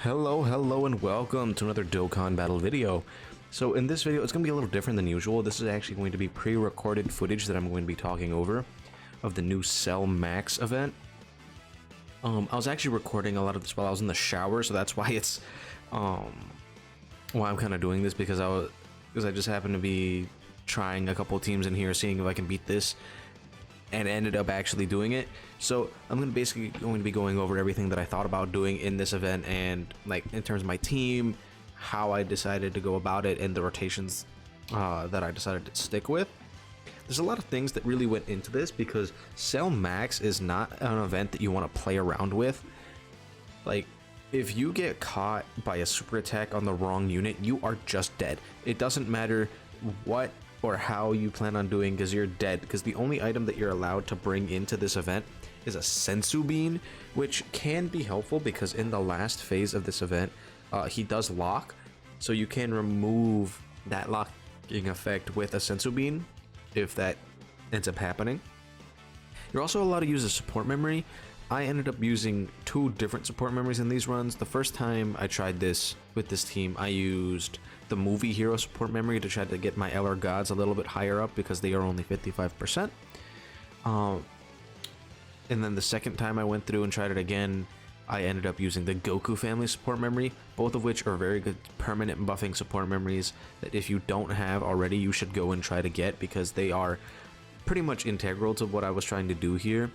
Hello, and welcome to another Dokkan battle video. So in this video, it's going to be a little different than usual. This is actually going to be pre-recorded footage that I'm going to be talking over of the new Cell Max event. I was actually recording a lot of this while I was in the shower, so that's why it's why I'm kind of doing this, because I just happened to be trying a couple teams in here, seeing if I can beat this, and ended up actually doing it. So I'm going to be going over everything that I thought about doing in this event, and like in terms of my team, how I decided to go about it, and the rotations that I decided to stick with. There's a lot of things that really went into this, because Cell Max is not an event that you want to play around with. Like, if you get caught by a super attack on the wrong unit, you are just dead. It doesn't matter what or how you plan on doing, because you're dead. Because the only item that you're allowed to bring into this event is a sensu bean, which can be helpful because in the last phase of this event, he does lock, so you can remove that locking effect with a sensu bean if that ends up happening. You're also allowed to use a support memory. I ended up using two different support memories in these runs. The first time I tried this with this team, I used the movie hero support memory to try to get my LR gods a little bit higher up, because they are only 55%. And then the second time I went through and tried it again, I ended up using the Goku family support memory, both of which are very good permanent buffing support memories that if you don't have already, you should go and try to get, because they are pretty much integral to what I was trying to do here.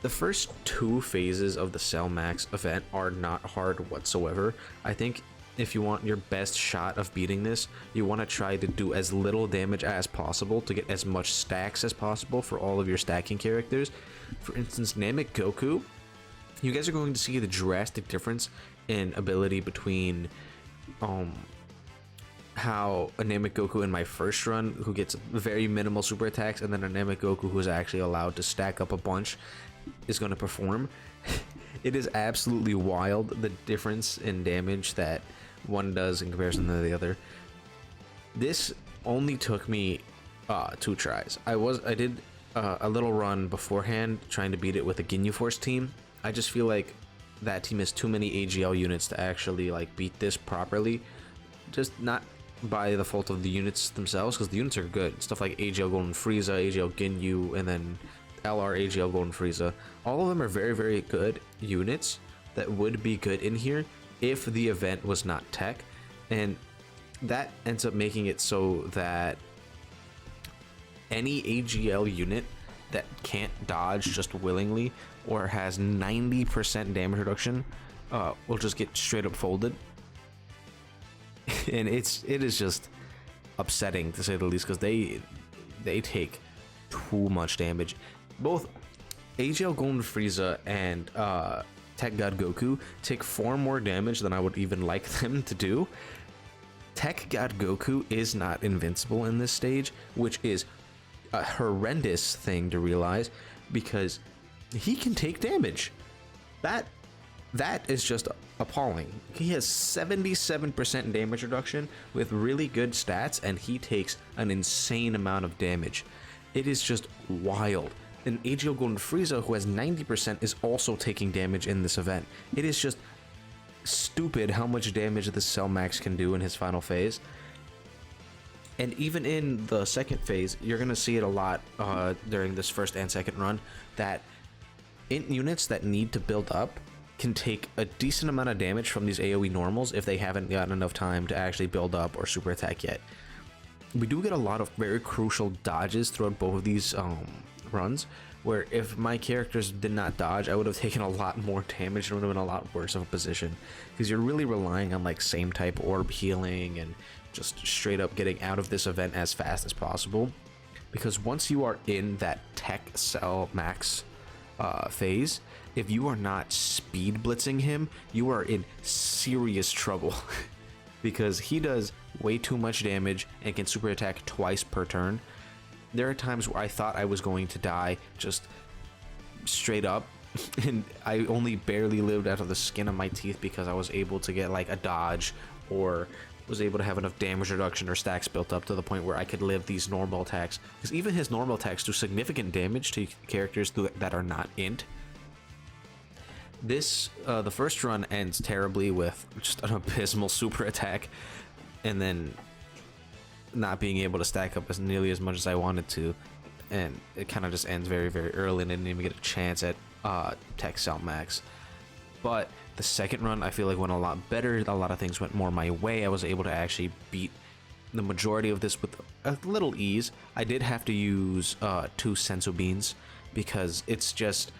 The first two phases of the Cell Max event are not hard whatsoever. I think if you want your best shot of beating this, you want to try to do as little damage as possible to get as much stacks as possible for all of your stacking characters. For instance, Namek Goku, you guys are going to see the drastic difference in ability between how a Namek Goku in my first run, who gets very minimal super attacks, and then a Namek Goku who is actually allowed to stack up a bunch, is going to perform. It is absolutely wild, the difference in damage that one does in comparison to the other. This only took me 2 tries. I did a little run beforehand trying to beat it with a Ginyu Force team. I just feel like that team has too many AGL units to actually like beat this properly. Just not by the fault of the units themselves, because the units are good. Stuff like AGL Golden Frieza, AGL Ginyu, and then LR AGL Golden Frieza. All of them are very, very good units that would be good in here if the event was not tech. And that ends up making it so that any AGL unit that can't dodge just willingly or has 90% damage reduction will just get straight up folded. And it is just upsetting, to say the least, because they take too much damage. Both AGL Golden Frieza and Tech God Goku take far more damage than I would even like them to do. Tech God Goku is not invincible in this stage, which is a horrendous thing to realize, because he can take damage. That is just appalling. He has 77% damage reduction with really good stats, and he takes an insane amount of damage. It is just wild. And AGL Golden Frieza, who has 90%, is also taking damage in this event. It is just stupid how much damage this Cell Max can do in his final phase. And even in the second phase, you're going to see it a lot during this first and second run, that int units that need to build up can take a decent amount of damage from these AoE normals if they haven't gotten enough time to actually build up or super attack yet. We do get a lot of very crucial dodges throughout both of these runs, where if my characters did not dodge, I would have taken a lot more damage and would have been a lot worse of a position, because you're really relying on like same type orb healing and just straight up getting out of this event as fast as possible. Because once you are in that tech Cell Max phase, if you are not speed blitzing him, you are in serious trouble. Because he does way too much damage and can super attack twice per turn. There are times where I thought I was going to die just straight up, and I only barely lived out of the skin of my teeth because I was able to get like a dodge, or was able to have enough damage reduction or stacks built up to the point where I could live these normal attacks. Because even his normal attacks do significant damage to characters that are not int. This the first run ends terribly with just an abysmal super attack, and then not being able to stack up as nearly as much as I wanted to, and it kind of just ends very, very early, and I didn't even get a chance at Tech Cell Max. But the second run I feel like went a lot better. A lot of things went more my way. I was able to actually beat the majority of this with a little ease. I did have to use 2 Sensu Beans because it's just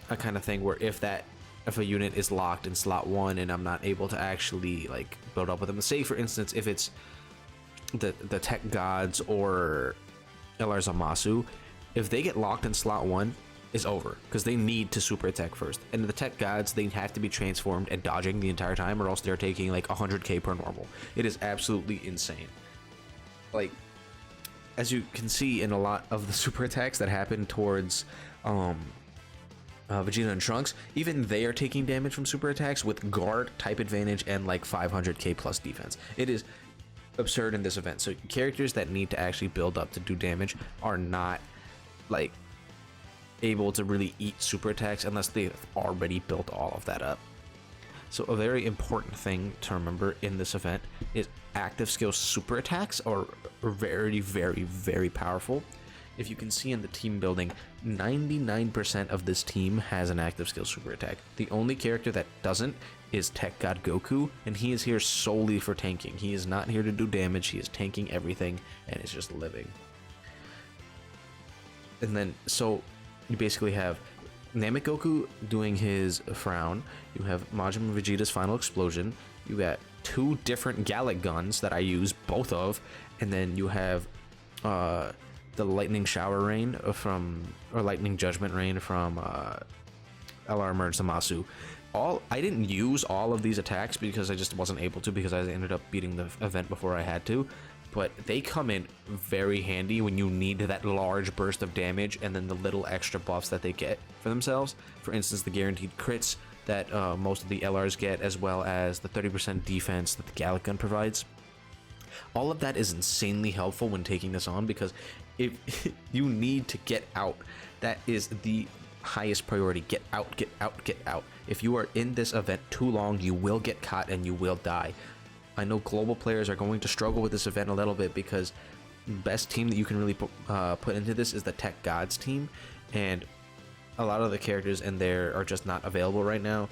a kind of thing where if a unit is locked in slot 1 and I'm not able to actually like build up with them, say for instance if it's the Tech Gods or LR Zamasu, if they get locked in slot 1, it's over because they need to super attack first. And the Tech Gods, they have to be transformed and dodging the entire time, or else they're taking like 100k per normal. It is absolutely insane. Like, as you can see in a lot of the super attacks that happen towards Vegeta and Trunks, even they are taking damage from super attacks with guard, type advantage, and like 500k plus defense. It is absurd in this event. So characters that need to actually build up to do damage are not like able to really eat super attacks unless they've already built all of that up. So a very important thing to remember in this event is active skill super attacks are very, very, very powerful. If you can see in the team building, 99% of this team has an active skill super attack. The only character that doesn't is Tech God Goku, and he is here solely for tanking. He is not here to do damage. He is tanking everything and is just living. And then so you basically have Namek Goku doing his frown. You have Majin Vegeta's final explosion. You got 2 different Gallic guns that I use both of, and then you have the lightning shower rain or lightning judgment rain from LR Merge Zamasu. I didn't use all of these attacks because I just wasn't able to, because I ended up beating the event before I had to. But they come in very handy when you need that large burst of damage and then the little extra buffs that they get for themselves. For instance, the guaranteed crits that most of the LRs get, as well as the 30% defense that the Gallic Gun provides. All of that is insanely helpful when taking this on, because if you need to get out, that is the highest priority. Get out, get out, get out. If you are in this event too long, you will get caught and you will die. I know global players are going to struggle with this event a little bit because the best team that you can really put into this is the Tech Gods team, and a lot of the characters in there are just not available right now.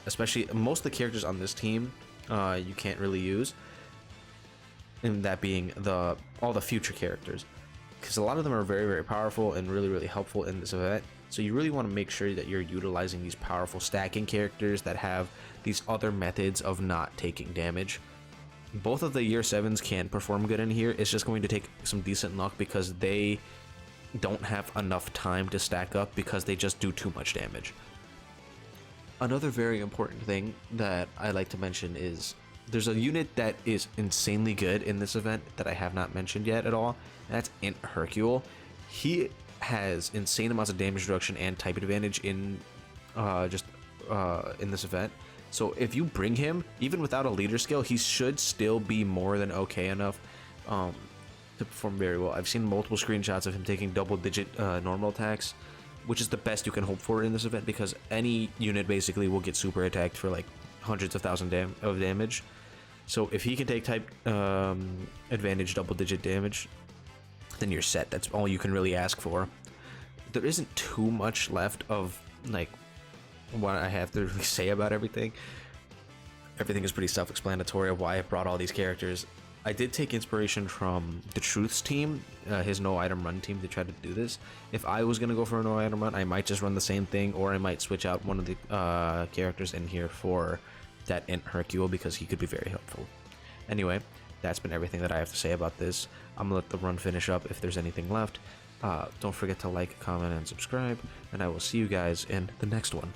Especially most of the characters on this team you can't really use, and that being all the future characters, because a lot of them are very, very powerful and really, really helpful in this event. So you really want to make sure that you're utilizing these powerful stacking characters that have these other methods of not taking damage. Both of the year 7s can perform good in here. It's just going to take some decent luck because they don't have enough time to stack up because they just do too much damage. Another very important thing that I like to mention is there's a unit that is insanely good in this event that I have not mentioned yet at all, and that's Int Hercule. He has insane amounts of damage reduction and type advantage in in this event. So if you bring him, even without a leader skill, he should still be more than okay enough to perform very well. I've seen multiple screenshots of him taking double-digit normal attacks, which is the best you can hope for in this event, because any unit basically will get super attacked for like hundreds of thousands of damage. So if he can take type advantage double-digit damage, then you're set. That's all you can really ask for. There isn't too much left of like what I have to really say about everything. Everything is pretty self-explanatory of why I brought all these characters. I did take inspiration from the Truth's team, his no item run team, to try to do this. If I was gonna go for a no item run, I might just run the same thing, or I might switch out one of the characters in here for that Int Hercule, because he could be very helpful. Anyway, that's been everything that I have to say about this. I'm gonna let the run finish up. If there's anything left, don't forget to like, comment, and subscribe, and I will see you guys in the next one.